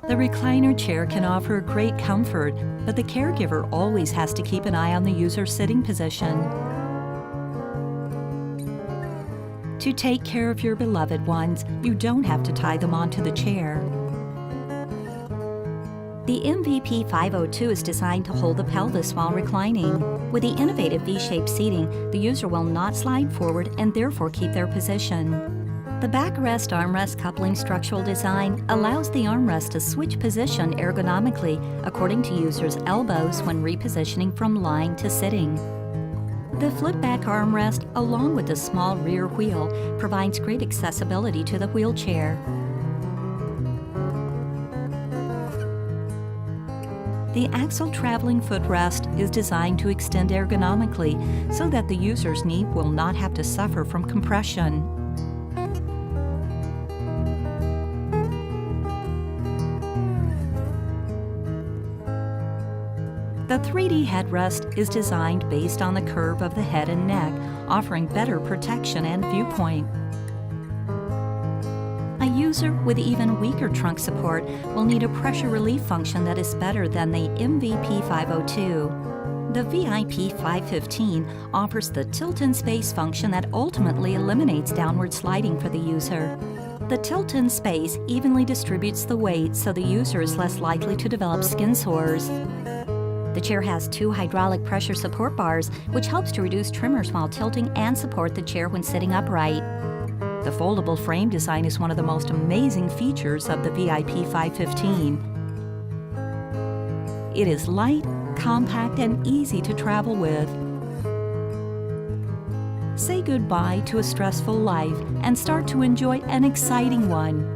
The recliner chair can offer great comfort, but the caregiver always has to keep an eye on the user's sitting position. To take care of your beloved ones, you don't have to tie them onto the chair. The MVP502 is designed to hold the pelvis while reclining. With the innovative V-shaped seating, the user will not slide forward and therefore keep their position. The backrest armrest coupling structural design allows the armrest to switch position ergonomically according to users' elbows when repositioning from lying to sitting. The flip-back armrest, along with the small rear wheel, provides great accessibility to the wheelchair. The axle traveling footrest is designed to extend ergonomically so that the user's knee will not have to suffer from compression. The 3D headrest is designed based on the curve of the head and neck, offering better protection and viewpoint. A user with even weaker trunk support will need a pressure relief function that is better than the MVP502. The VIP515 offers the tilt-in-space function that ultimately eliminates downward sliding for the user. The tilt-in space evenly distributes the weight so the user is less likely to develop skin sores. The chair has 2 hydraulic pressure support bars, which helps to reduce tremors while tilting and support the chair when sitting upright. The foldable frame design is one of the most amazing features of the VIP515. It is light, compact, and easy to travel with. Say goodbye to a stressful life and start to enjoy an exciting one.